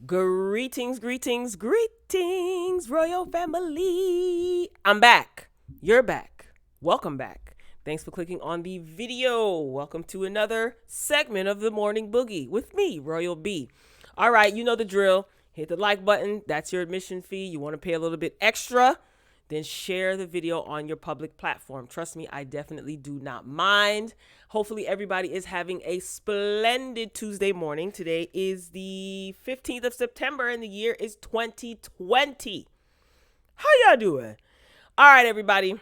Greetings, greetings, greetings, royal family. I'm back. You're back. Welcome back. Thanks for clicking on the video. Welcome to another segment of the Morning Boogie with me, Royal B. All right, you know the drill. Hit the like button. That's your admission fee. You want to pay a little bit extra? Then share the video on your public platform. Trust me, I definitely do not mind. Hopefully everybody is having a splendid Tuesday morning. Today is the 15th of September and the year is 2020. How y'all doing? All right, everybody.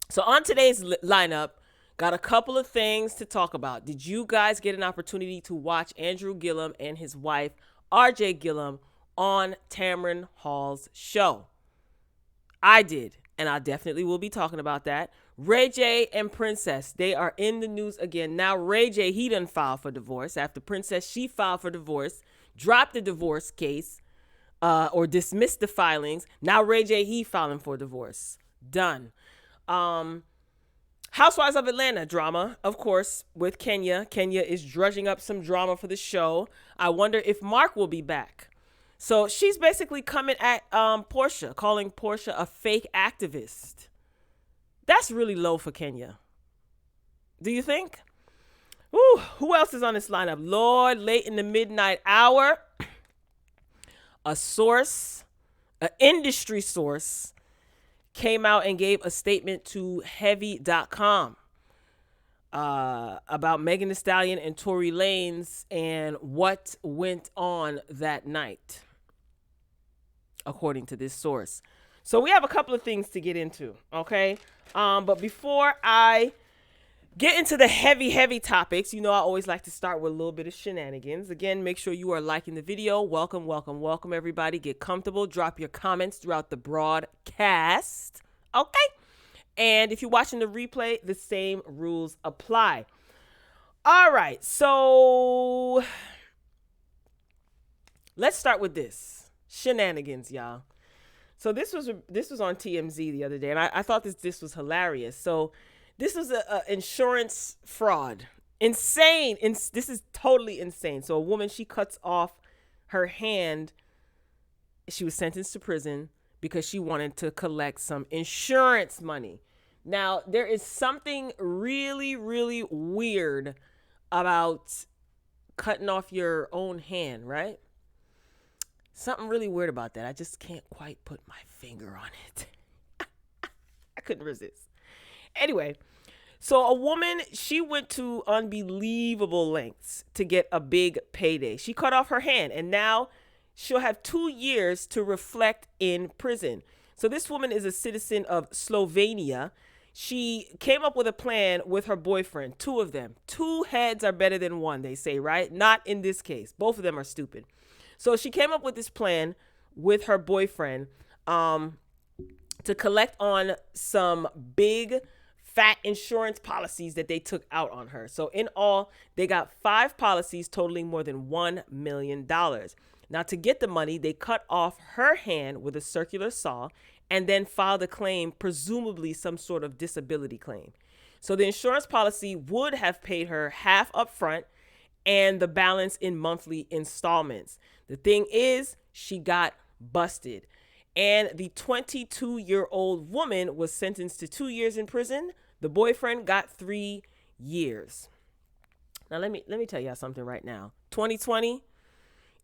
So on today's lineup, got a couple of things to talk about. Did you guys get an opportunity to watch Andrew Gillum and his wife, RJ Gillum, on Tamron Hall's show? I did, and I definitely will be talking about that. Ray J and Princess, they are in the news again. Now, Ray J, he done filed for divorce. After Princess, she filed for divorce, dropped the divorce case, or dismissed the filings. Now, Ray J, he filing for divorce. Done. Housewives of Atlanta drama, of course, with Kenya. Kenya is drudging up some drama for the show. I wonder if Mark will be back. So she's basically coming at Portia, calling Portia a fake activist. That's really low for Kenya. Do you think? Ooh, who else is on this lineup? Lord, late in the midnight hour, a source, an industry source, came out and gave a statement to Heavy.com about Megan Thee Stallion and Tory Lanez and what went on that night, according to this source. So we have a couple of things to get into, okay? But before I get into the heavy topics, you know I always like to start with a little bit of shenanigans. Again, make sure you are liking the video. Welcome, everybody. Get comfortable. Drop your comments throughout the broadcast, okay? And if you're watching the replay, the same rules apply. All right, so let's start with this. Shenanigans, y'all. So this was on TMZ the other day, and I thought this was hilarious. So this was a insurance fraud. Insane. This is totally insane. So a woman, she cuts off her hand. She was sentenced to prison because she wanted to collect some insurance money. Now, there is something really, really weird about cutting off your own hand, right? Something really weird about that. I just can't quite put my finger on it. I couldn't resist. Anyway, so a woman, she went to unbelievable lengths to get a big payday. She cut off her hand, and now she'll have 2 years to reflect in prison. So this woman is a citizen of Slovenia. She came up with a plan with her boyfriend, 2 of them. 2 heads are better than 1, they say, right? Not in this case. Both of them are stupid. So she came up with this plan with her boyfriend to collect on some big fat insurance policies that they took out on her. So in all, they got 5 policies totaling more than $1 million. Now, to get the money, they cut off her hand with a circular saw and then filed a claim, presumably some sort of disability claim. So the insurance policy would have paid her half up front and the balance in monthly installments. The thing is, she got busted. And the 22-year-old woman was sentenced to 2 years in prison. The boyfriend got 3 years. Now, let me tell y'all something right now. 2020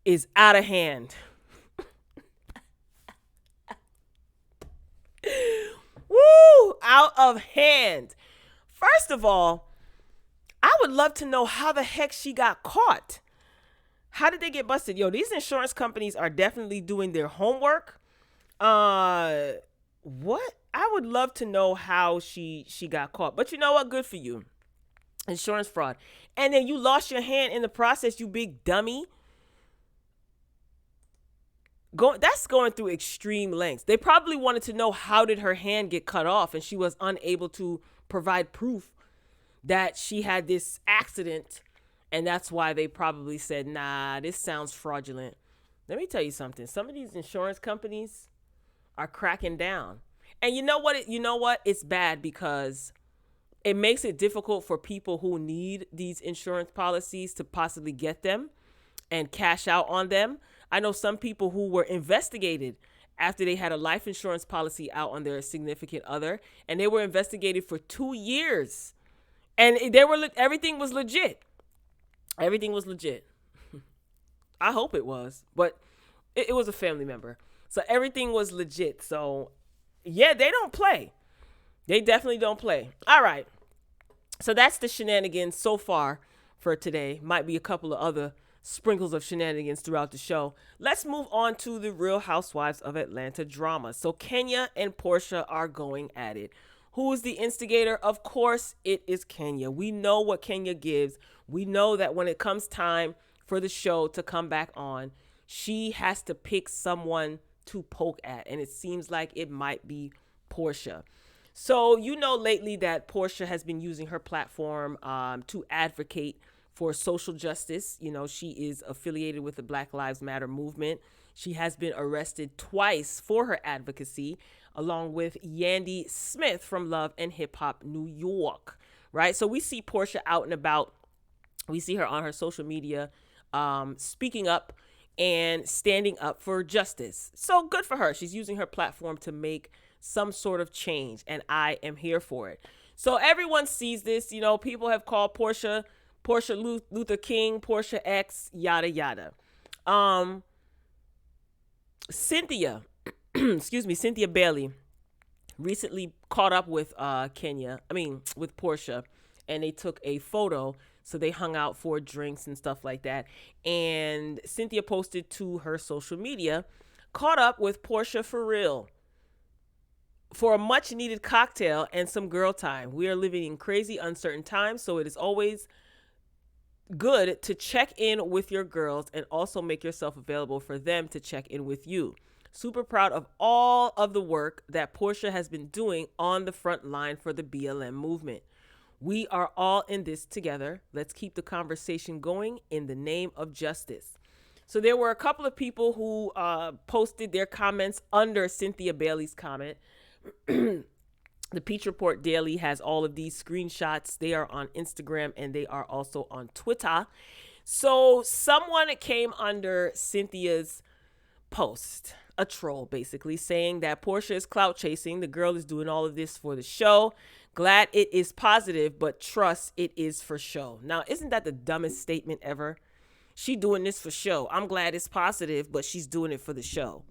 is out of hand. Woo! Out of hand. First of all, I would love to know how the heck she got caught. How did they get busted? Yo, these insurance companies are definitely doing their homework. What? I would love to know how she got caught. But you know what? Good for you. Insurance fraud. And then you lost your hand in the process, you big dummy. That's going through extreme lengths. They probably wanted to know how did her hand get cut off, and she was unable to provide proof that she had this accident. And that's why they probably said, nah, this sounds fraudulent. Let me tell you something. Some of these insurance companies are cracking down. And you know what? It's bad because it makes it difficult for people who need these insurance policies to possibly get them and cash out on them. I know some people who were investigated after they had a life insurance policy out on their significant other, and they were investigated for 2 years. And everything was legit. Everything was legit. I hope it was, but it was a family member. So everything was legit. So yeah, they don't play. They definitely don't play. All right. So that's the shenanigans so far for today. Might be a couple of other sprinkles of shenanigans throughout the show. Let's move on to the Real Housewives of Atlanta drama. So Kenya and Portia are going at it. Who is the instigator? Of course, it is Kenya. We know what Kenya gives. We know that when it comes time for the show to come back on, she has to pick someone to poke at. And it seems like it might be Portia. So, lately that Portia has been using her platform to advocate for social justice. She is affiliated with the Black Lives Matter movement. She has been arrested twice for her advocacy, along with Yandy Smith from Love and Hip Hop New York, right? So we see Portia out and about. We see her on her social media speaking up and standing up for justice. So good for her. She's using her platform to make some sort of change, and I am here for it. So everyone sees this. People have called Portia Luther King, Portia X, yada, yada. Cynthia Bailey recently caught up with with Portia, and they took a photo. So they hung out for drinks and stuff like that. And Cynthia posted to her social media, caught up with Portia for real, for a much needed cocktail and some girl time. We are living in crazy, uncertain times, so it is always good to check in with your girls and also make yourself available for them to check in with you. Super proud of all of the work that Portia has been doing on the front line for the BLM movement. We are all in this together. Let's keep the conversation going in the name of justice. So there were a couple of people who posted their comments under Cynthia Bailey's comment. The Peach Report Daily has all of these screenshots. They are on Instagram and they are also on Twitter. So someone came under Cynthia's post, a troll basically, saying that Portia is clout chasing. The girl is doing all of this for the show. Glad it is positive, but trust it is for show. Now, isn't that the dumbest statement ever? She doing this for show. I'm glad it's positive, but she's doing it for the show.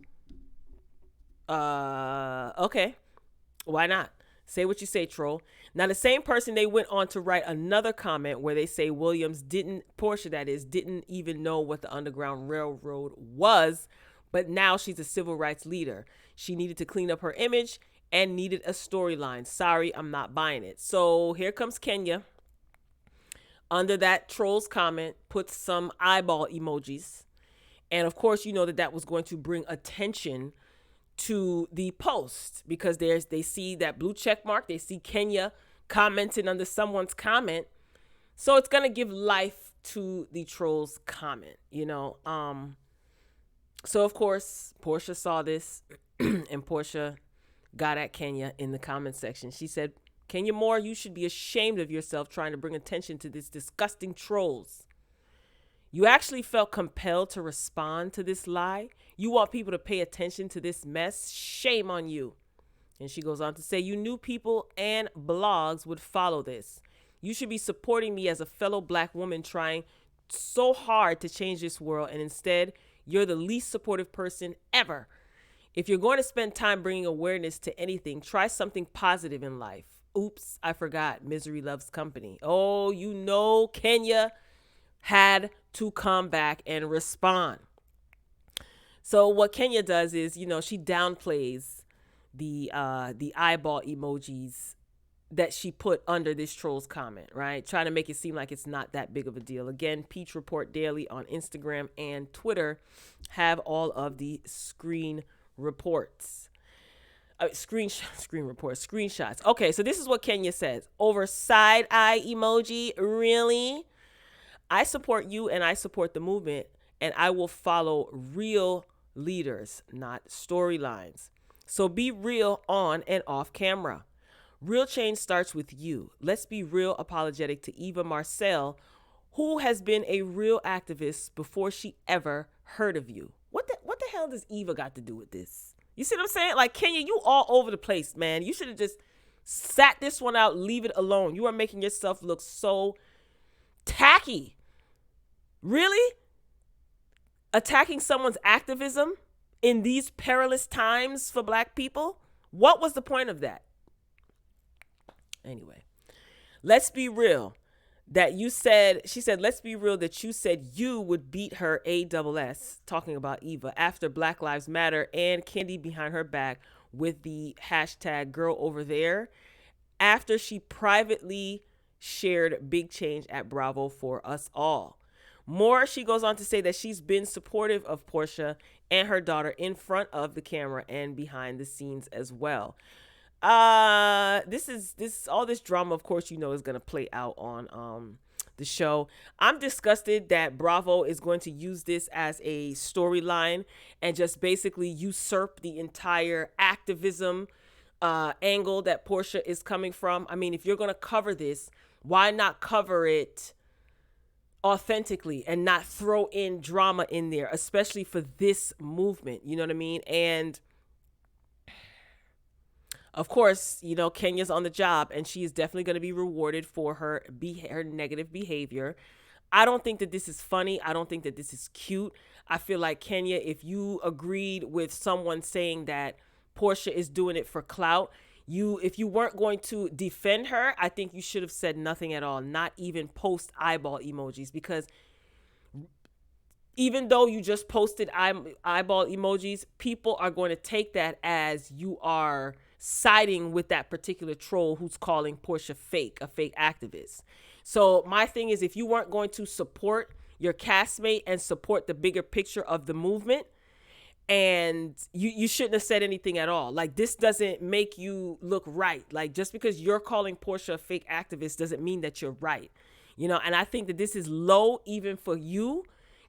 Okay. Why not? Say what you say, troll. Now, the same person, they went on to write another comment where they say Portia didn't even know what the Underground Railroad was, but now she's a civil rights leader. She needed to clean up her image and needed a storyline. Sorry, I'm not buying it. So here comes Kenya. Under that troll's comment, puts some eyeball emojis. And of course, that was going to bring attention to the post because they see that blue check mark. They see Kenya commenting under someone's comment. So it's going to give life to the troll's comment, So of course, Portia saw this and Portia got at Kenya in the comment section. She said, Kenya Moore, you should be ashamed of yourself trying to bring attention to this disgusting trolls. You actually felt compelled to respond to this lie. You want people to pay attention to this mess. Shame on you. And she goes on to say, you knew people and blogs would follow this. You should be supporting me as a fellow Black woman trying so hard to change this world. And instead, you're the least supportive person ever. If you're going to spend time bringing awareness to anything, try something positive in life. Oops, I forgot. Misery loves company. Oh, Kenya had to come back and respond. So what Kenya does is, she downplays the eyeball emojis that she put under this troll's comment, right? Trying to make it seem like it's not that big of a deal. Again, Peach Report Daily on Instagram and Twitter have all of the screen reports. Screenshots. Okay, so this is what Kenya says. Over side eye emoji, really? I support you and I support the movement, and I will follow real leaders, not storylines. So be real on and off camera. Real change starts with you. Let's be real apologetic to Eva Marcel, who has been a real activist before she ever heard of you. What the hell does Eva got to do with this? You see what I'm saying? Like, Kenya, you all over the place, man. You should have just sat this one out, leave it alone. You are making yourself look so tacky. Really? Attacking someone's activism in these perilous times for black people? What was the point of that? Anyway, let's be real. She said, let's be real that you said you would beat her ASS, talking about Eva, after Black Lives Matter and Kendi behind her back with the hashtag girl over there, after she privately shared big change at Bravo for us all. More, she goes on to say that she's been supportive of Portia and her daughter in front of the camera and behind the scenes as well. All this drama, of course, is going to play out on the show. I'm disgusted that Bravo is going to use this as a storyline and just basically usurp the entire activism angle that Portia is coming from. I mean, if you're going to cover this, why not cover it authentically and not throw in drama in there, especially for this movement? You know what I mean? And of course, Kenya's on the job and she is definitely going to be rewarded for her negative behavior. I don't think that this is funny. I don't think that this is cute. I feel like, Kenya, if you agreed with someone saying that Portia is doing it for clout, if you weren't going to defend her, I think you should have said nothing at all, not even post eyeball emojis, because even though you just posted eyeball emojis, people are going to take that as you are siding with that particular troll who's calling Portia a fake activist. So my thing is, if you weren't going to support your castmate and support the bigger picture of the movement, and you shouldn't have said anything at all. Like, this doesn't make you look right. Like, just because you're calling Portia a fake activist doesn't mean that you're right. And I think that this is low even for you,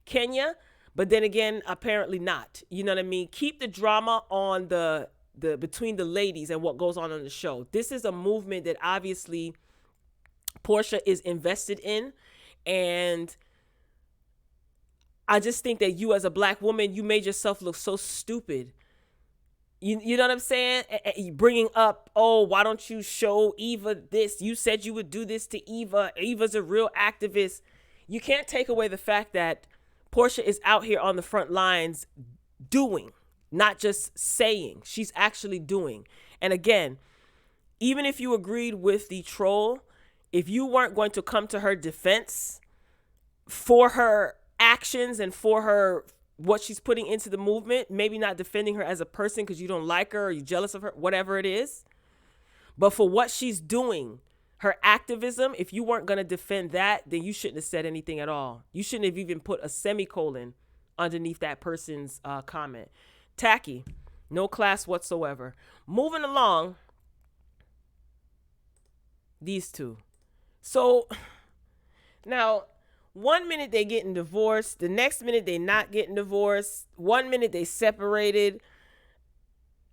Kenya, but then again, apparently not. You know what I mean? Keep the drama on the between the ladies and what goes on the show. This is a movement that obviously Portia is invested in, and I just think that you as a black woman, you made yourself look so stupid. You know what I'm saying? Bringing up, oh, why don't you show Eva this? You said you would do this to Eva. Eva's a real activist. You can't take away the fact that Portia is out here on the front lines doing, not just saying. She's actually doing. And again, even if you agreed with the troll, if you weren't going to come to her defense for her actions and for her, what she's putting into the movement, maybe not defending her as a person because you don't like her or you're jealous of her, whatever it is, but for what she's doing, her activism, if you weren't going to defend that, then you shouldn't have said anything at all. You shouldn't have even put a semicolon underneath that person's comment. Tacky. No class whatsoever. Moving along, these two. So now, 1 minute they getting divorced, the next minute they not getting divorced, 1 minute they separated.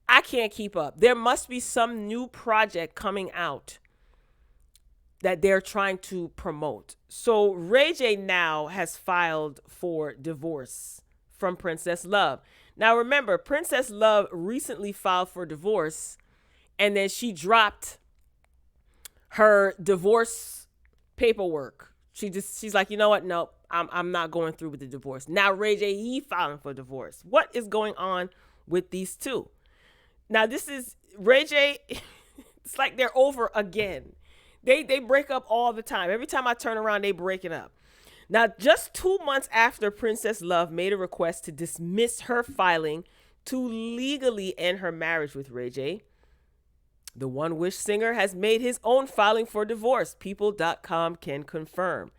I can't keep up. There must be some new project coming out that they're trying to promote. So Ray J now has filed for divorce from Princess Love. Now remember, Princess Love recently filed for divorce, and then she dropped her divorce paperwork. She's like, you know what? No, I'm not going through with the divorce. Now Ray J, he filing for divorce. What is going on with these two? Now this is Ray J. It's like they're over again. They break up all the time. Every time I turn around, they breaking up. Now, just 2 months after Princess Love made a request to dismiss her filing to legally end her marriage with Ray J, the One Wish singer has made his own filing for divorce. People.com can confirm.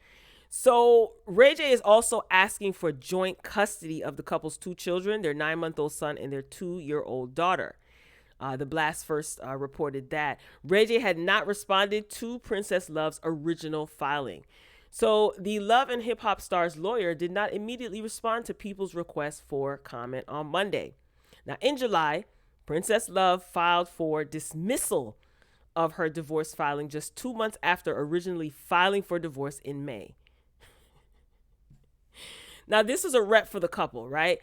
So Ray J is also asking for joint custody of the couple's 2 children, their 9-month-old son and their 2-year-old daughter. The Blast first reported that. Ray J had not responded to Princess Love's original filing. So the Love and Hip Hop star's lawyer did not immediately respond to People's request for comment on Monday. Now, in July, Princess Love filed for dismissal of her divorce filing just 2 months after originally filing for divorce in May. Now, this is a rep for the couple, right?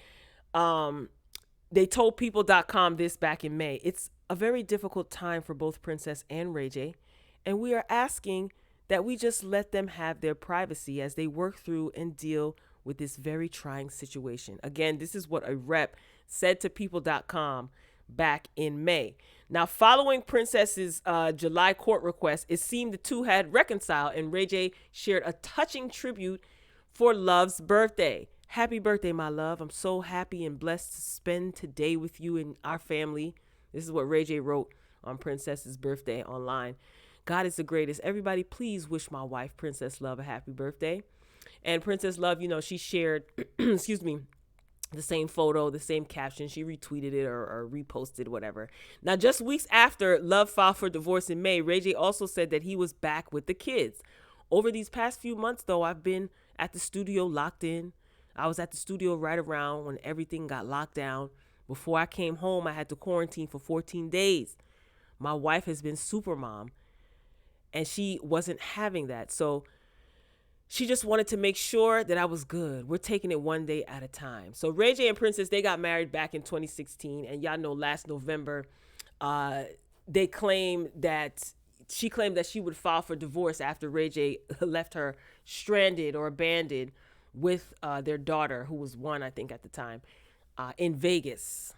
They told people.com this back in May. It's a very difficult time for both Princess and Ray J, and we are asking that we just let them have their privacy as they work through and deal with this very trying situation. Again, this is what a rep said to people.com back in May. Now, following Princess's July court request, it seemed the two had reconciled, and Ray J shared a touching tribute for Love's birthday. Happy birthday, my love. I'm so happy and blessed to spend today with you and our family. This is what Ray J wrote on Princess's birthday online. God is the greatest. Everybody, please wish my wife, Princess Love, a happy birthday. And Princess Love, she shared, excuse me, the same photo, the same caption. She retweeted it or reposted, whatever. Now, just weeks after Love filed for divorce in May, Ray J also said that he was back with the kids. Over these past few months, though, I've been at the studio locked in. I was at the studio right around when everything got locked down. Before I came home, I had to quarantine for 14 days. My wife has been super mom, and she wasn't having that. So she just wanted to make sure that I was good. We're taking it one day at a time. So Ray J and Princess, they got married back in 2016. And y'all know last November, she claimed that she would file for divorce after Ray J left her stranded or abandoned with their daughter, who was 1, I think, at the time, in Vegas.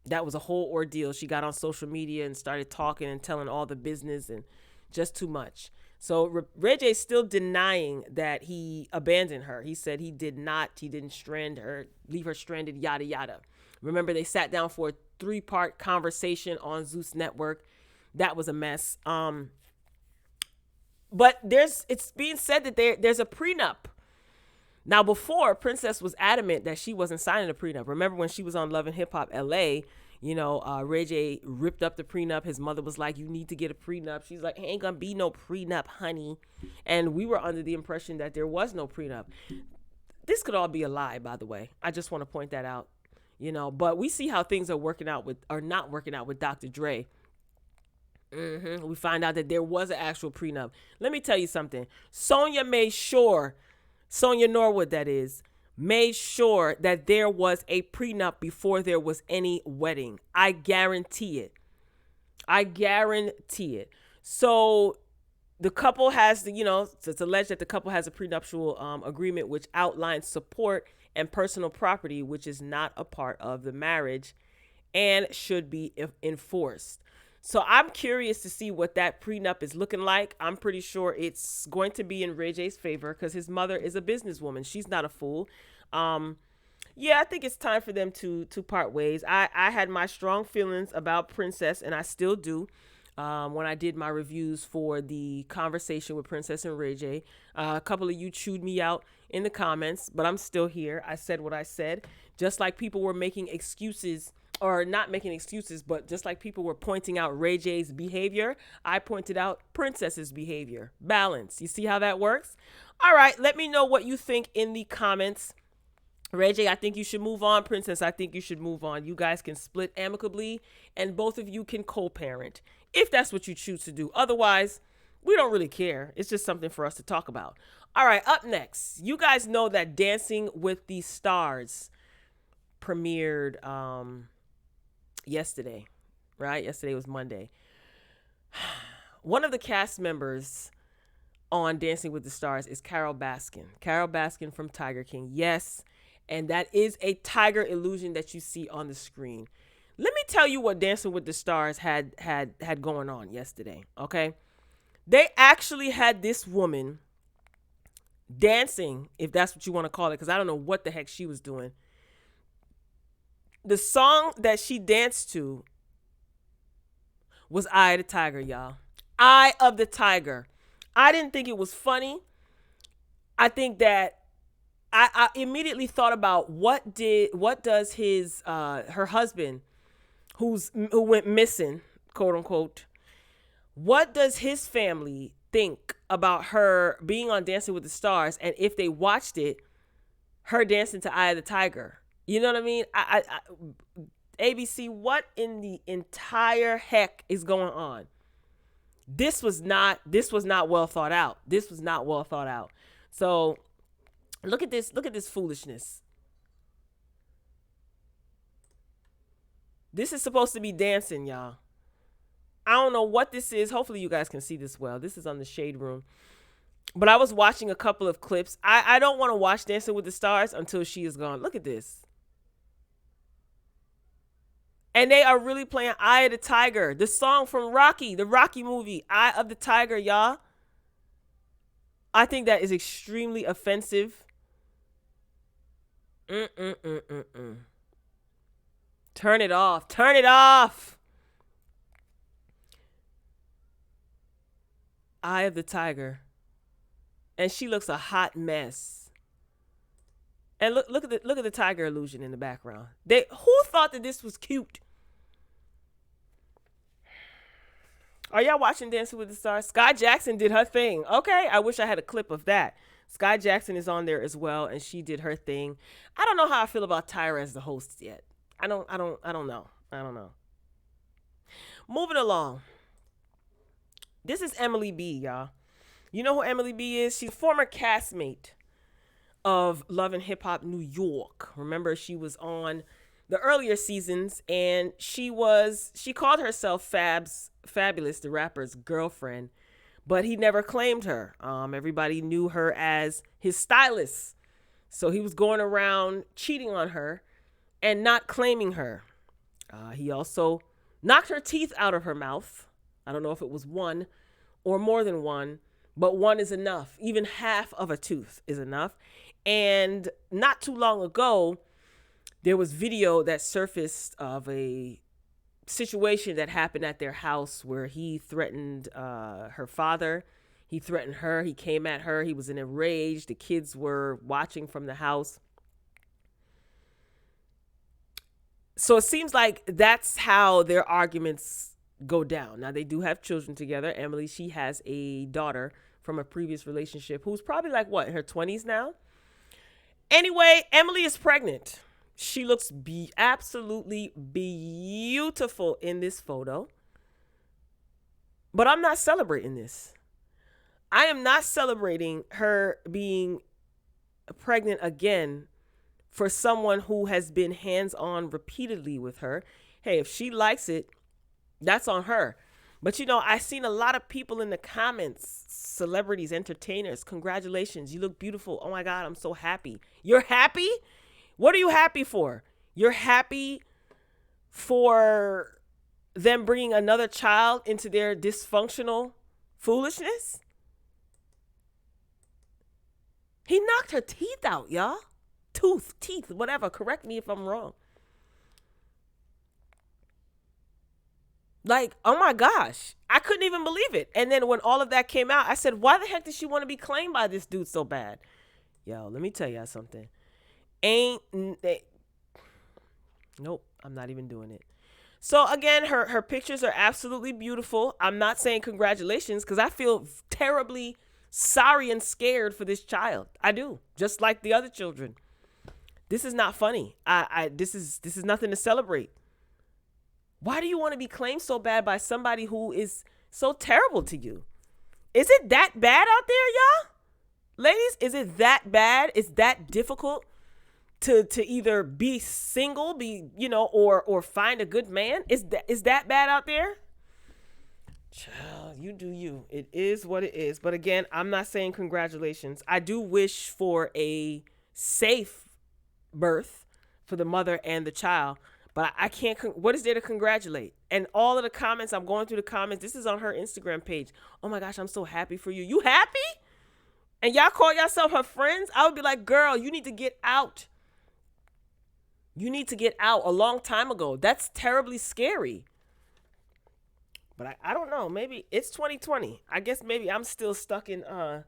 That was a whole ordeal. She got on social media and started talking and telling all the business, and just too much. So Ray J is still denying that he abandoned her. He said he did not. He didn't leave her stranded, yada, yada. Remember, they sat down for a 3-part conversation on Zeus Network. That was a mess. But it's being said that there's a prenup. Now, before, Princess was adamant that she wasn't signing a prenup. Remember when she was on Love and Hip Hop LA, Ray J ripped up the prenup. His mother was like, you need to get a prenup. She's like, ain't gonna be no prenup, honey. And we were under the impression that there was no prenup. This could all be a lie, by the way. I just want to point that out, but we see how things are not working out with Dr. Dre. We find out that there was an actual prenup. Let me tell you something. Sonya Norwood, that is, made sure that there was a prenup before there was any wedding. I guarantee it. So the couple has, it's alleged that the couple has a prenuptial agreement which outlines support and personal property, which is not a part of the marriage and should be enforced. So I'm curious to see what that prenup is looking like. I'm pretty sure it's going to be in Ray J's favor because his mother is a businesswoman. She's not a fool. I think it's time for them to part ways. I had my strong feelings about Princess, and I still do, when I did my reviews for the conversation with Princess and Ray J. A couple of you chewed me out in the comments, but I'm still here. I said what I said. Just like people were making excuses, or not making excuses, but just like people were pointing out Ray J's behavior, I pointed out Princess's behavior. Balance. You see how that works? All right, let me know what you think in the comments. Ray J, I think you should move on. Princess, I think you should move on. You guys can split amicably, and both of you can co-parent if that's what you choose to do. Otherwise, we don't really care. It's just something for us to talk about. All right, up next, you guys know that Dancing with the Stars premiered yesterday, right? Yesterday was Monday. One of the cast members on Dancing with the Stars is Carol Baskin. Carol Baskin from Tiger King. Yes, and that is a tiger illusion that you see on the screen. Let me tell you what Dancing with the Stars had going on yesterday, okay? They actually had this woman dancing, if that's what you want to call it, because I don't know what the heck she was doing. The song that she danced to was Eye of the Tiger, y'all. Eye of the Tiger. I didn't think it was funny. I think that I immediately thought about what does her husband, who went missing, quote unquote, what does his family think about her being on Dancing with the Stars, and if they watched it, her dancing to Eye of the Tiger? You know what I mean? ABC, what in the entire heck is going on? This was not well thought out. So Look at this. Look at this foolishness. This is supposed to be dancing, y'all. I don't know what this is. Hopefully you guys can see this well. This is on the Shade Room. But I was watching a couple of clips. I don't want to watch Dancing with the Stars until she is gone. Look at this. And they are really playing Eye of the Tiger, the song from Rocky, the Rocky movie, Eye of the Tiger, y'all. I think that is extremely offensive. Turn it off. Turn it off. Eye of the Tiger. And she looks a hot mess. And look at the tiger illusion in the background. Who thought that this was cute? Are y'all watching Dancing with the Stars? Sky Jackson did her thing. Okay, I wish I had a clip of that. Sky Jackson is on there as well, and she did her thing. I don't know how I feel about Tyra as the host yet. I don't know. Moving along. This is Emily B, y'all. You know who Emily B is? She's a former castmate of Love and Hip Hop New York. Remember, she was on the earlier seasons, and she called herself Fabulous, the rapper's girlfriend, but he never claimed her. Everybody knew her as his stylist. So he was going around cheating on her and not claiming her. He also knocked her teeth out of her mouth. I don't know if it was one or more than one, but one is enough. Even half of a tooth is enough. And not too long ago, there was video that surfaced of a situation that happened at their house where he threatened her father. He threatened her. He came at her. He was in a rage. The kids were watching from the house. So it seems like that's how their arguments go down. Now, they do have children together. Emily, she has a daughter from a previous relationship who's probably like, what, in her 20s now? Anyway, Emily is pregnant. She looks absolutely beautiful in this photo. But I'm not celebrating this. I am not celebrating her being pregnant again for someone who has been hands-on repeatedly with her. Hey, if she likes it, that's on her. But, you know, I've seen a lot of people in the comments, celebrities, entertainers, congratulations, you look beautiful. Oh, my God, I'm so happy. You're happy? What are you happy for? You're happy for them bringing another child into their dysfunctional foolishness? He knocked her teeth out, y'all. Teeth, whatever. Correct me if I'm wrong. Like, oh my gosh, I couldn't even believe it. And then when all of that came out, I said, why the heck did she want to be claimed by this dude so bad? Yo, let me tell y'all something. Nope, I'm not even doing it. So again, her pictures are absolutely beautiful. I'm not saying congratulations because I feel terribly sorry and scared for this child. I do, just like the other children. This is not funny. This is nothing to celebrate. Why do you want to be claimed so bad by somebody who is so terrible to you? Is it that bad out there, y'all? Ladies, is it that bad? Is that difficult to either be single, or find a good man? Is that bad out there? Child, you do you. It is what it is. But again, I'm not saying congratulations. I do wish for a safe birth for the mother and the child. But I can't, what is there to congratulate? And all of the comments, I'm going through the comments. This is on her Instagram page. Oh my gosh, I'm so happy for you. You happy? And y'all call yourself her friends? I would be like, girl, you need to get out. You need to get out a long time ago. That's terribly scary. But I don't know. Maybe it's 2020. I guess maybe I'm still stuck in the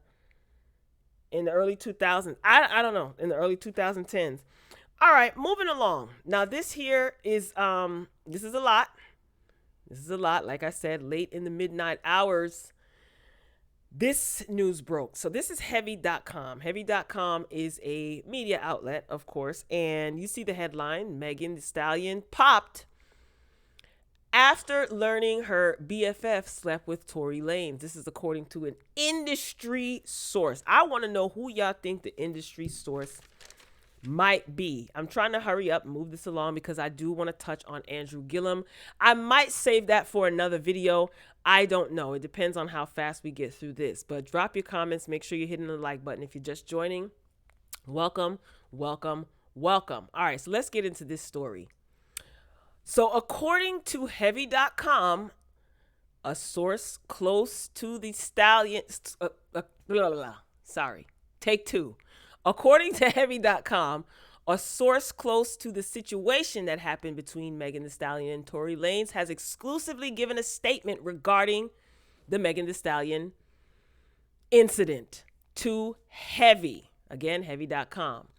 early 2000s. I don't know. In the early 2010s. All right, moving along. Now, this here is, this is a lot. This is a lot. Like I said, late in the midnight hours, this news broke. So this is heavy.com. Heavy.com is a media outlet, of course. And you see the headline, Megan Thee Stallion popped after learning her BFF slept with Tory Lanez. This is according to an industry source. I want to know who y'all think the industry source might be. I'm trying to hurry up and move this along because I do want to touch on Andrew Gillum. I might save that for another video. I don't know. It depends on how fast we get through this. But drop your comments. Make sure you're hitting the like button. If you're just joining, welcome, welcome, welcome. All right, so let's get into this story. So according to heavy.com, a source close to the Stallion, sorry, take two. According to heavy.com, a source close to the situation that happened between Megan Thee Stallion and Tory Lanez has exclusively given a statement regarding the Megan Thee Stallion incident to Heavy. Again, heavy.com.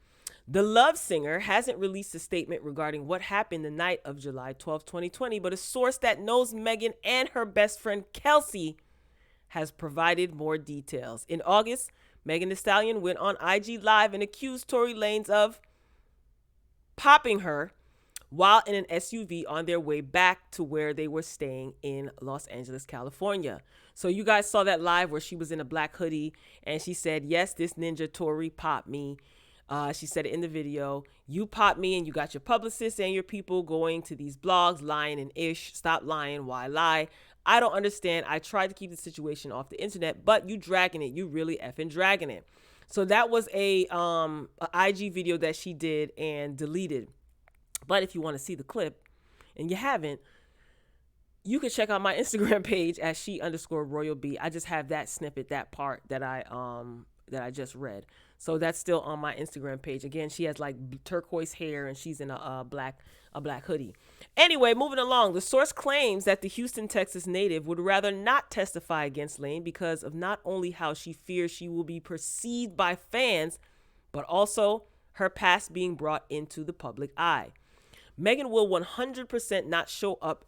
The Love singer hasn't released a statement regarding what happened the night of July 12, 2020, but a source that knows Megan and her best friend Kelsey has provided more details. In August, Megan Thee Stallion went on IG Live and accused Tory Lanez of popping her while in an SUV on their way back to where they were staying in Los Angeles, California. So you guys saw that live where she was in a black hoodie and she said, yes, this ninja Tory popped me. She said it in the video. You popped me and you got your publicists and your people going to these blogs, lying and ish. Stop lying. Why lie? I don't understand. I tried to keep the situation off the internet, but you dragging it. You really effing dragging it. So that was a IG video that she did and deleted. But if you want to see the clip and you haven't, you can check out my Instagram page at she_royalb. I just have that snippet, that part that I just read. So that's still on my Instagram page. Again, she has like turquoise hair and she's in a black hoodie. Anyway, moving along, the source claims that the Houston, Texas native would rather not testify against Lane because of not only how she fears she will be perceived by fans, but also her past being brought into the public eye. Megan will 100% not show up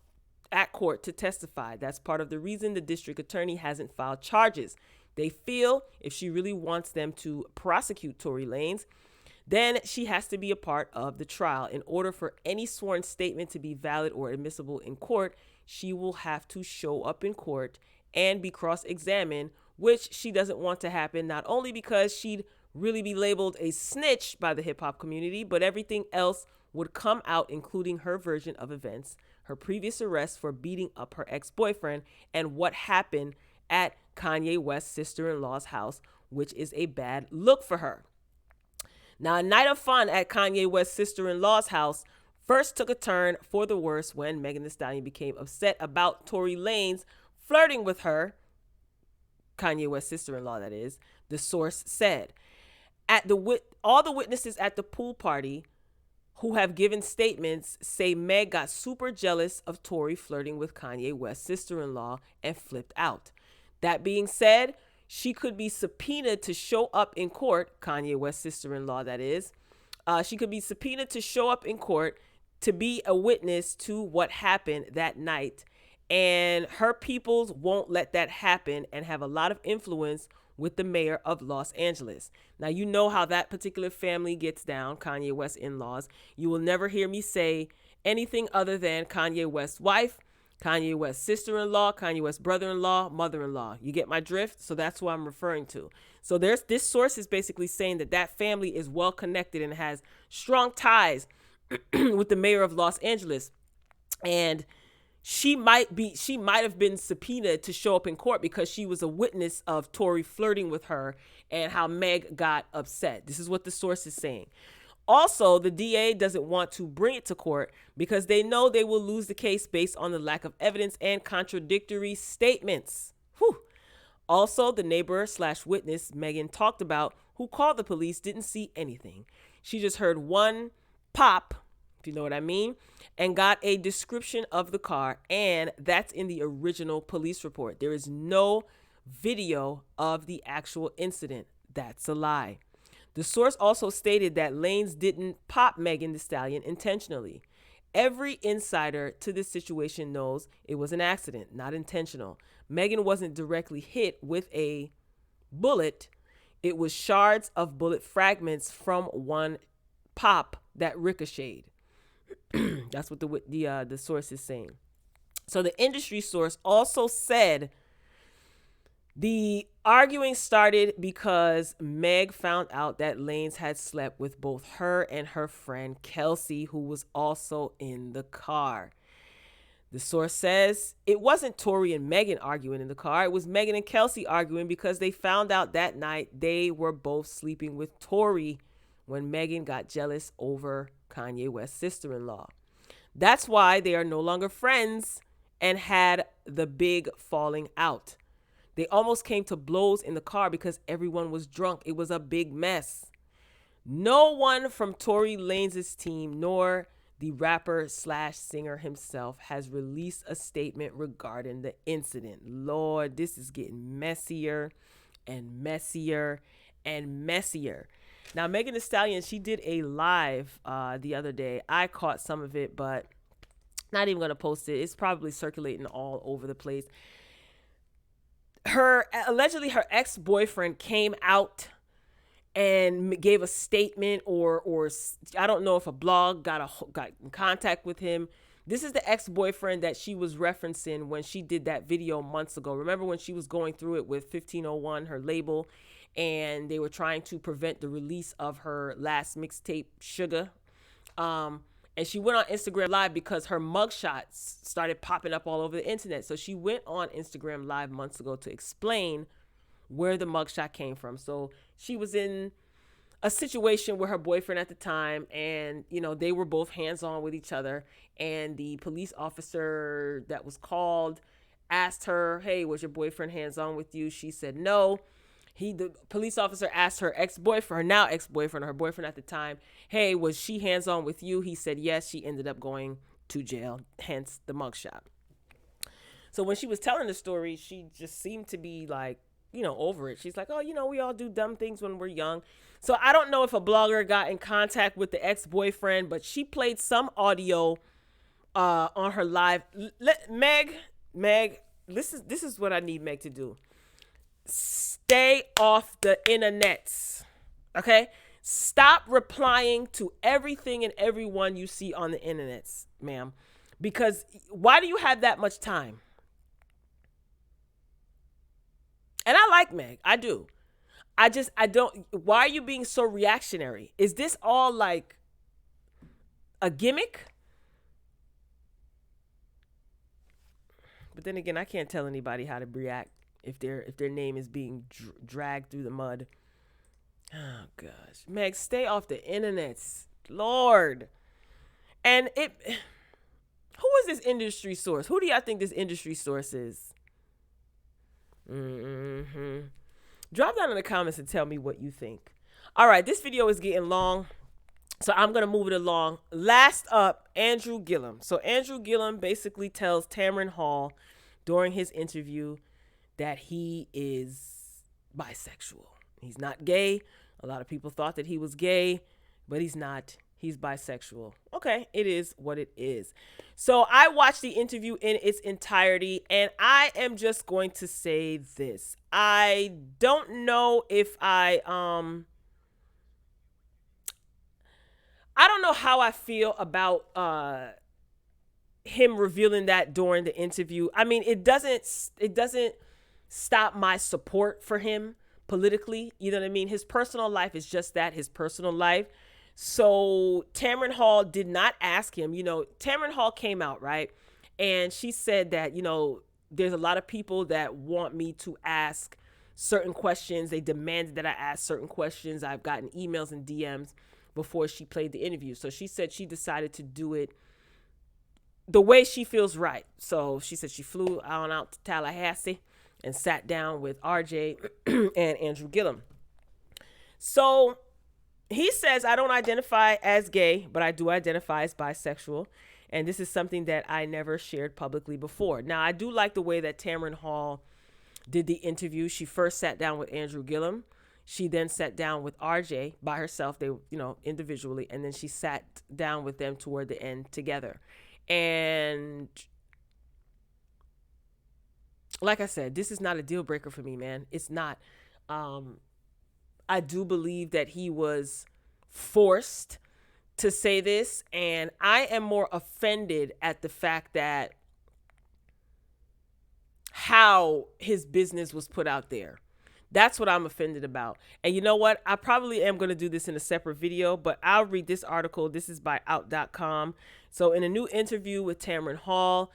at court to testify. That's part of the reason the district attorney hasn't filed charges. They feel if she really wants them to prosecute Tory Lanez, then she has to be a part of the trial. In order for any sworn statement to be valid or admissible in court, she will have to show up in court and be cross-examined, which she doesn't want to happen, not only because she'd really be labeled a snitch by the hip-hop community, but everything else would come out, including her version of events, her previous arrest for beating up her ex-boyfriend, and what happened at Kanye West's sister-in-law's house, which is a bad look for her. Now, a night of fun at Kanye West's sister-in-law's house first took a turn for the worse when Megan Thee Stallion became upset about Tory Lanez flirting with her, Kanye West's sister-in-law, that is, the source said. All the witnesses at the pool party who have given statements say Meg got super jealous of Tory flirting with Kanye West's sister-in-law and flipped out. That being said, she could be subpoenaed to show up in court, Kanye West's sister-in-law, that is. She could be subpoenaed to show up in court to be a witness to what happened that night. And her peoples won't let that happen and have a lot of influence with the mayor of Los Angeles. Now, you know how that particular family gets down, Kanye West's in-laws. You will never hear me say anything other than Kanye West's wife, Kanye West's sister-in-law, Kanye West's brother-in-law, mother-in-law. You get my drift? So that's who I'm referring to. So this source is basically saying that family is well connected and has strong ties with the mayor of Los Angeles. And she might have been subpoenaed to show up in court because she was a witness of Tory flirting with her and how Meg got upset. This is what the source is saying. Also, the DA doesn't want to bring it to court because they know they will lose the case based on the lack of evidence and contradictory statements. Whew. Also, the neighbor/witness Megan talked about who called the police didn't see anything. She just heard one pop, if you know what I mean, and got a description of the car, and that's in the original police report. There is no video of the actual incident. That's a lie. The source also stated that Lanez didn't pop Megan Thee Stallion intentionally. Every insider to this situation knows it was an accident, not intentional. Megan wasn't directly hit with a bullet. It was shards of bullet fragments from one pop that ricocheted. That's what the source is saying. So the industry source also said the arguing started because Meg found out that Lanez had slept with both her and her friend Kelsey, who was also in the car. The source says it wasn't Tory and Megan arguing in the car. It was Megan and Kelsey arguing because they found out that night they were both sleeping with Tory when Megan got jealous over Kanye West's sister-in-law. That's why they are no longer friends and had the big falling out. They almost came to blows in the car because everyone was drunk. It was a big mess. No one from Tory Lanez's team nor the rapper / singer himself has released a statement regarding the incident. Lord, this is getting messier and messier and messier. Now, Megan Thee Stallion, she did a live the other day. I caught some of it, but not even going to post it. It's probably circulating all over the place. Allegedly her ex-boyfriend came out and gave a statement, or I don't know if a blog got in contact with him. This is the ex-boyfriend that she was referencing when she did that video months ago. Remember when she was going through it with 1501, her label, and they were trying to prevent the release of her last mixtape, Sugar. And she went on Instagram Live because her mugshots started popping up all over the internet. So she went on Instagram Live months ago to explain where the mugshot came from. So she was in a situation with her boyfriend at the time, and, you know, they were both hands-on with each other. And the police officer that was called asked her, hey, was your boyfriend hands-on with you? She said no. The police officer asked her ex-boyfriend, her now ex-boyfriend, or her boyfriend at the time, hey, was she hands-on with you? He said yes. She ended up going to jail, hence the mugshot. So when she was telling the story, she just seemed to be like, you know, over it. She's like, oh, you know, we all do dumb things when we're young. So I don't know if a blogger got in contact with the ex-boyfriend, but she played some audio on her live. Meg, this is what I need Meg to do. Stay off the internets, okay? Stop replying to everything and everyone you see on the internets, ma'am. Because why do you have that much time? And I like Meg. I do. I don't. Why are you being so reactionary? Is this all like a gimmick? But then again, I can't tell anybody how to react if their name is being dragged through the mud. Oh gosh, Meg, stay off the internets, Lord. And who is this industry source? Who do y'all think this industry source is? Drop down in the comments and tell me what you think. All right, this video is getting long, so I'm gonna move it along. Last up, Andrew Gillum. So Andrew Gillum basically tells Tamron Hall during his interview that he is bisexual. He's not gay. A lot of people thought that he was gay, but he's not. He's bisexual. Okay, it is what it is. So I watched the interview in its entirety, and I am just going to say this. I don't know if I don't know how I feel about him revealing that during the interview. I mean, it doesn't stop my support for him politically. You know what I mean? His personal life is just that, his personal life. So Tamron Hall did not ask him. You know, Tamron Hall came out, right? And she said that, you know, there's a lot of people that want me to ask certain questions. They demanded that I ask certain questions. I've gotten emails and DMs before she played the interview. So she said she decided to do it the way she feels right. So she said she flew out to Tallahassee and sat down with RJ and Andrew Gillum. So he says, I don't identify as gay, but I do identify as bisexual. And this is something that I never shared publicly before. Now, I do like the way that Tamron Hall did the interview. She first sat down with Andrew Gillum. She then sat down with RJ by herself, they, you know, individually. And then she sat down with them toward the end together. And like I said, this is not a deal breaker for me, man. It's not. I do believe that he was forced to say this, and I am more offended at the fact that how his business was put out there. That's what I'm offended about. And you know what? I probably am going to do this in a separate video, but I'll read this article. This is by out.com. So in a new interview with Tamron Hall,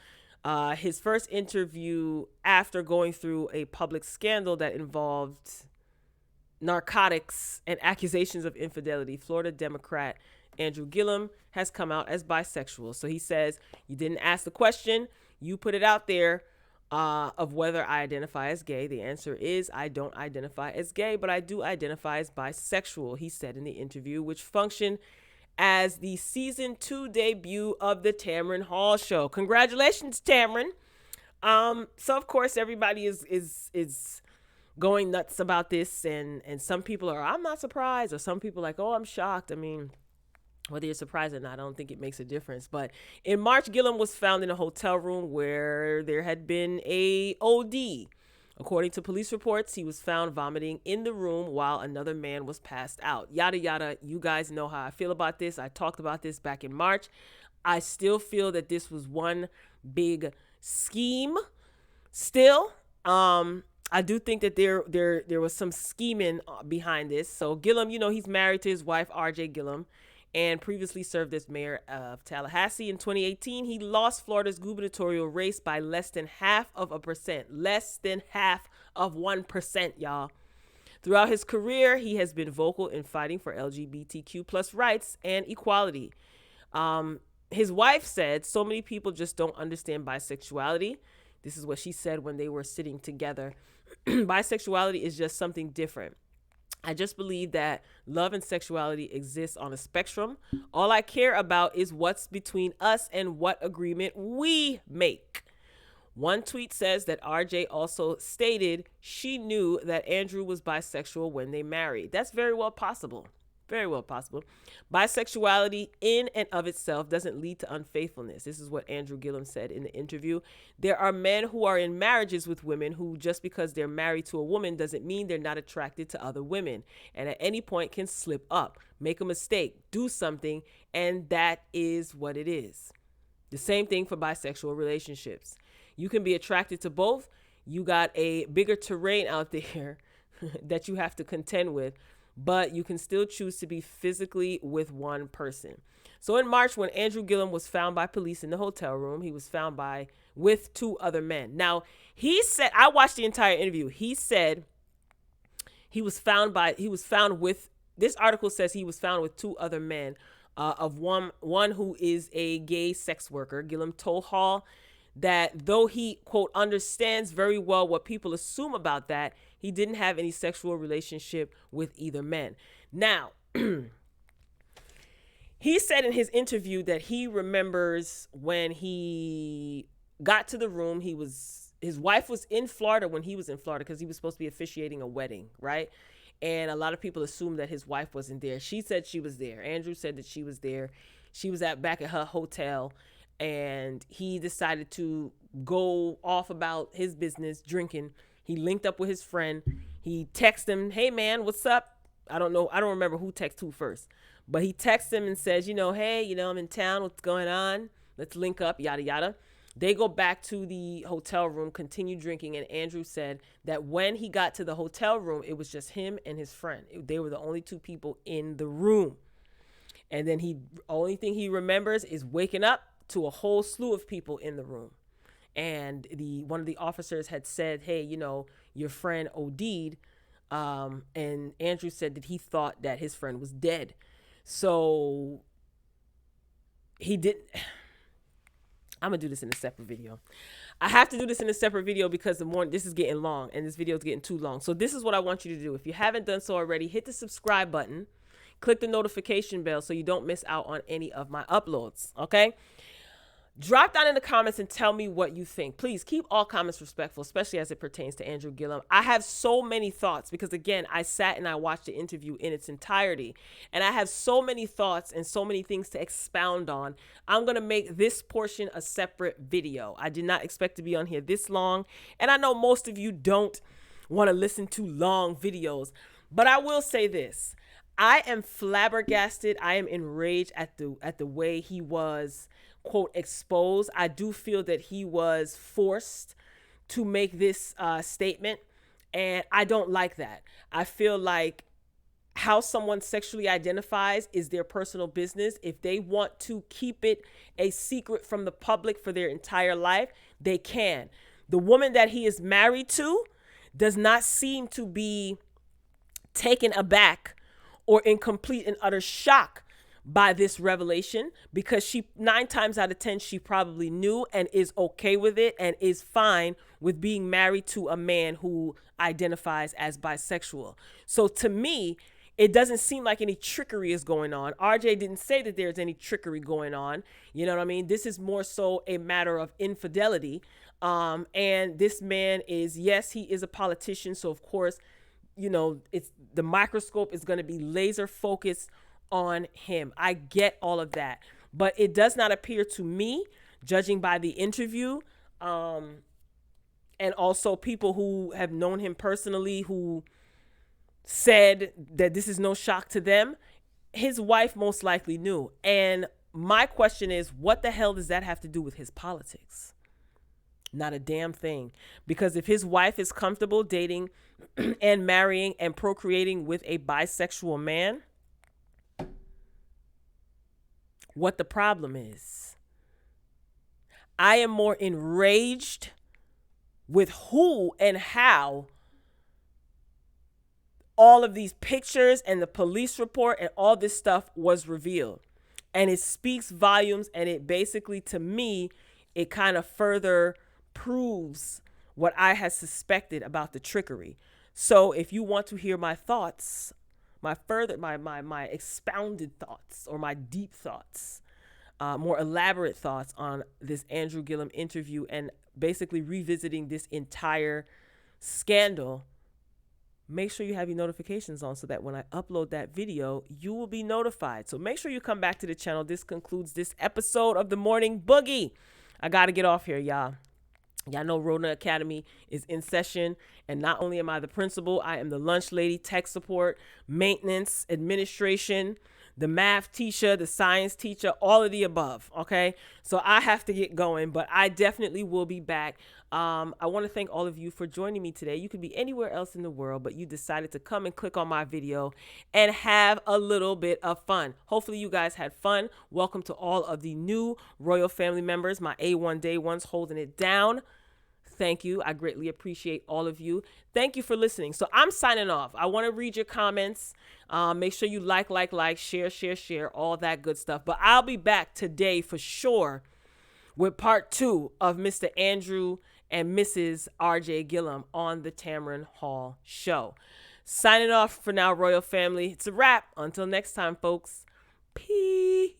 his first interview after going through a public scandal that involved narcotics and accusations of infidelity, Florida Democrat Andrew Gillum has come out as bisexual. So he says, you didn't ask the question, you put it out there of whether I identify as gay. The answer is I don't identify as gay, but I do identify as bisexual, he said in the interview, which functioned as the season 2 debut of the Tamron Hall Show. Congratulations, Tamron. So of course everybody is going nuts about this, and some people are, I'm not surprised, or some people like, oh, I'm shocked. I mean, whether you're surprised or not, I don't think it makes a difference. But in March, Gillum was found in a hotel room where there had been a OD. According to police reports, he was found vomiting in the room while another man was passed out. Yada, yada. You guys know how I feel about this. I talked about this back in March. I still feel that this was one big scheme still. I do think that there was some scheming behind this. So Gillum, you know, he's married to his wife, RJ Gillum, and previously served as mayor of Tallahassee. In 2018, he lost Florida's gubernatorial race by less than 0.5%. Less than 0.5%, y'all. Throughout his career, he has been vocal in fighting for LGBTQ plus rights and equality. His wife said, so many people just don't understand bisexuality. This is what she said when they were sitting together. Bisexuality is just something different. I just believe that love and sexuality exists on a spectrum. All I care about is what's between us and what agreement we make. One tweet says that RJ also stated she knew that Andrew was bisexual when they married. That's very well possible. Very well possible. Bisexuality in and of itself doesn't lead to unfaithfulness. This is what Andrew Gillum said in the interview. There are men who are in marriages with women who, just because they're married to a woman doesn't mean they're not attracted to other women, and at any point can slip up, make a mistake, do something, and that is what it is. The same thing for bisexual relationships. You can be attracted to both. You got a bigger terrain out there that you have to contend with, but you can still choose to be physically with one person. So in March, when Andrew Gillum was found by police in the hotel room, he was found with 2 other men. Now, he said, I watched the entire interview. He said this article says he was found with 2 other men, of one who is a gay sex worker. Gillum told Hall that though he, quote, understands very well what people assume about that, he didn't have any sexual relationship with either man. Now, he said in his interview that he remembers when he got to the room, his wife was in Florida when he was in Florida because he was supposed to be officiating a wedding, right? And a lot of people assumed that his wife wasn't there. She said she was there. Andrew said that she was there. She was back at her hotel, and he decided to go off about his business, drinking. He linked up with his friend. He texted him, hey, man, what's up? I don't know. I don't remember who texted who first. But he texts him and says, hey, I'm in town. What's going on? Let's link up, yada, yada. They go back to the hotel room, continue drinking. And Andrew said that when he got to the hotel room, it was just him and his friend. They were the only 2 people in the room. And then only thing he remembers is waking up to a whole slew of people in the room. And one of the officers had said, hey, your friend OD'd. And Andrew said that he thought that his friend was dead. So he didn't. I'm going to do this in a separate video. I have to do this in a separate video because this is getting long and this video is getting too long. So this is what I want you to do. If you haven't done so already, hit the subscribe button. Click the notification bell so you don't miss out on any of my uploads. Okay? Drop down in the comments and tell me what you think. Please keep all comments respectful, especially as it pertains to Andrew Gillum. I have so many thoughts because, again, I sat and I watched the interview in its entirety. And I have so many thoughts and so many things to expound on. I'm going to make this portion a separate video. I did not expect to be on here this long. And I know most of you don't want to listen to long videos. But I will say this. I am flabbergasted. I am enraged at the way he was, quote, exposed. I do feel that he was forced to make this statement. And I don't like that. I feel like how someone sexually identifies is their personal business. If they want to keep it a secret from the public for their entire life, they can. The woman that he is married to does not seem to be taken aback or in complete and utter shock by this revelation, because she 9 times out of 10 she probably knew and is okay with it and is fine with being married to a man who identifies as bisexual. So to me, it doesn't seem like any trickery is going on. RJ didn't say that there's any trickery going on. You know what I mean? This is more so a matter of infidelity. And this man is, yes, he is a politician. So of course, you know, it's the microscope is going to be laser focused on him. I get all of that, but it does not appear to me, judging by the interview, and also people who have known him personally who said that this is no shock to them. His wife most likely knew. And my question is, what the hell does that have to do with his politics? Not a damn thing. Because if his wife is comfortable dating and marrying and procreating with a bisexual man, what the problem is? I am more enraged with who and how all of these pictures and the police report and all this stuff was revealed. And it speaks volumes, and it basically, to me, it kind of further proves what I had suspected about the trickery. So if you want to hear my thoughts, my expounded thoughts, or my deep thoughts, more elaborate thoughts on this Andrew Gillum interview and basically revisiting this entire scandal, make sure you have your notifications on so that when I upload that video, you will be notified. So make sure you come back to the channel. This concludes this episode of the Morning Boogie. I got to get off here, y'all. Y'all know Rona Academy is in session, and not only am I the principal, I am the lunch lady, tech support, maintenance, administration, the math teacher, the science teacher, all of the above, okay? So I have to get going, but I definitely will be back. I want to thank all of you for joining me today. You could be anywhere else in the world, but you decided to come and click on my video and have a little bit of fun. Hopefully you guys had fun. Welcome to all of the new Royal family members, my A1 day ones holding it down. Thank you. I greatly appreciate all of you. Thank you for listening. So I'm signing off. I want to read your comments. Make sure you like, share, all that good stuff. But I'll be back today for sure with part 2 of Mr. Andrew and Mrs. RJ Gillum on the Tamron Hall Show. Signing off for now, Royal family. It's a wrap. Until next time, folks. Peace.